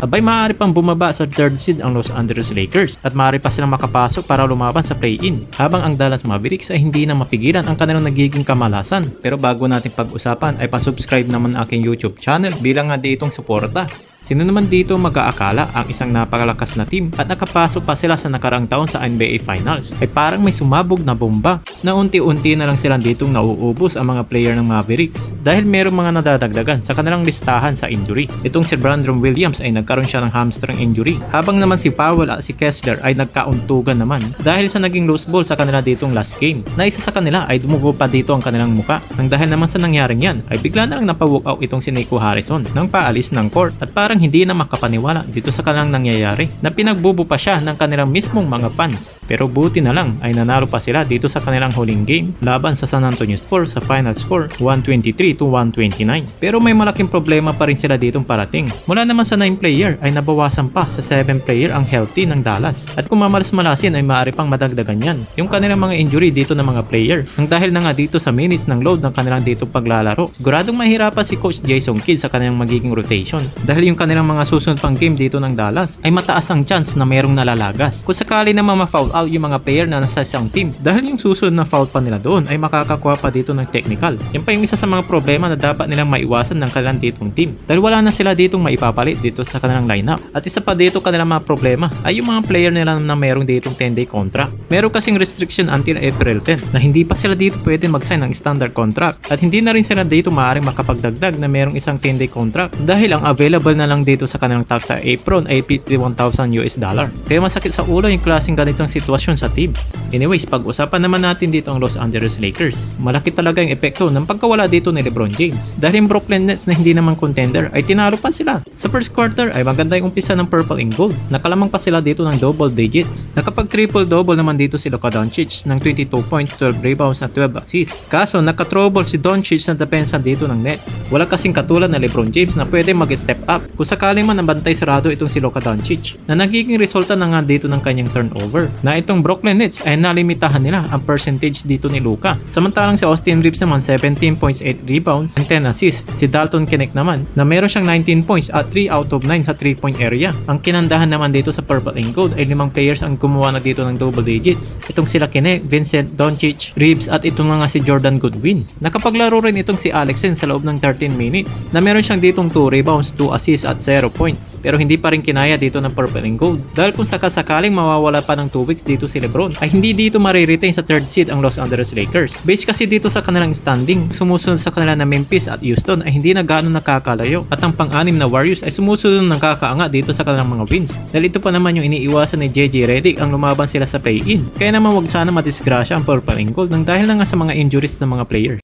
abay maaari pang bumaba sa third seed ang Los Angeles Lakers at maaari pa silang makapasok para lumaban sa play-in, habang ang Dallas Mavericks ay hindi na mapigilan ang kanilang nagiging kamalasan. Pero bago natin pag-usapan ay pasubscribe naman ang aking YouTube channel bilang nga ditong suporta. Sino naman dito mag-aakala ang isang napakalakas na team at nakapasok pa sila sa nakarang taon sa NBA Finals ay parang may sumabog na bomba na unti-unti na lang silang ditong nauubos ang mga player ng Mavericks dahil merong mga nadadagdagan sa kanilang listahan sa injury. Itong si Brandon Williams ay nagkaroon siya ng hamstring injury, habang naman si Powell at si Kessler ay nagkauntugan naman dahil sa naging loose ball sa kanila ditong last game, na isa sa kanila ay dumugo pa dito ang kanilang muka. Nang dahil naman sa nangyaring yan ay bigla na lang napawalk out itong si Nico Harrison nang paalis ng court at parang hindi na makapaniwala dito sa kanilang nangyayari na pinagbubo pa siya ng kanilang mismong mga fans. Pero buti na lang ay nanalo pa sila dito sa kanilang huling game laban sa San Antonio Spurs sa final score 123-129. Pero may malaking problema pa rin sila ditong parating. Mula naman sa 9 player ay nabawasan pa sa 7 player ang healthy ng Dallas, at kung mamalas-malasin ay maaari pang madagdagan yan yung kanilang mga injury dito ng mga player, nang dahil na nga dito sa minutes ng load ng kanilang dito paglalaro. Siguradong mahirapan si Coach Jason Kidd sa kanilang magiging rotation dahil yung kanilang mga susunod pang game dito ng Dallas ay mataas ang chance na mayroong nalalagas kung sakali naman ma-foul out yung mga player na nasa isang team, dahil yung susunod na foul pa nila doon ay makakakuha pa dito ng technical. Yan pa yung isa sa mga problema na dapat nilang maiwasan ng kanilang ditong team dahil wala na sila ditong maipapalit dito sa kanilang lineup. At isa pa dito kanilang mga problema ay yung mga player nila na mayroong ditong 10-day contract. Meron kasing restriction until April 10 na hindi pa sila dito pwede mag-sign ng standard contract, at hindi na rin sila dito maaaring makapagdagdag na mayroong isang 10-day contract dahil ang available na lang dito sa kanilang tax sa apron ay $51,000. Kaya masakit sa ulo yung klaseng ganitong sitwasyon sa team. Anyways, pag-usapan naman natin dito ang Los Angeles Lakers. Malaki talaga yung epekto ng pagkawala dito ni LeBron James dahil yung Brooklyn Nets na hindi naman contender ay tinalo pa sila. Sa first quarter ay maganda yung umpisa ng purple and gold. Nakalamang pa sila dito ng double digits. Nakapag triple-double naman dito si Luka Doncic ng 22 points, 12 rebounds at 12 assists. Kaso nakatrouble si Doncic na depensa dito ng Nets. Wala kasing katulad na LeBron James na pwede mag-step up kung sakaling man nabantay sarado itong si Luka Doncic, na nagiging resulta na nga dito ng kanyang turnover, na itong Brooklyn Nets ay nalimitahan nila ang percentage dito ni Luka. Samantalang si Austin Reeves naman 17 points, 8 rebounds and 10 assists. Si Dalton Knecht naman na meron siyang 19 points at 3 out of 9 sa 3-point area. Ang kinandahan naman dito sa purple and gold ay 5 players ang gumawa na dito ng double digits. Itong sila Knecht, Vincent, Doncic, Reeves at itong nga si Jordan Goodwin. Nakapaglaro rin itong si Alexen sa loob ng 13 minutes na meron siyang ditong 2 rebounds, 2 assists at 0 points. Pero hindi pa rin kinaya dito ng purple and gold dahil kung sakasakaling mawawala pa ng 2 weeks dito si LeBron ay hindi dito mariretain sa third seed ang Los Angeles Lakers. Base kasi dito sa kanilang standing, sumusunod sa kanila na Memphis at Houston ay hindi na gaano nakakalayo, at ang pang-anim na Warriors ay sumusunod ng nakakaanga dito sa kanilang mga wins dahil ito pa naman yung iniiwasan ni JJ Redick ang lumaban sila sa play-in. Kaya naman wag sana madisgrasya ang purple and gold nang dahil na nga sa mga injuries ng mga player.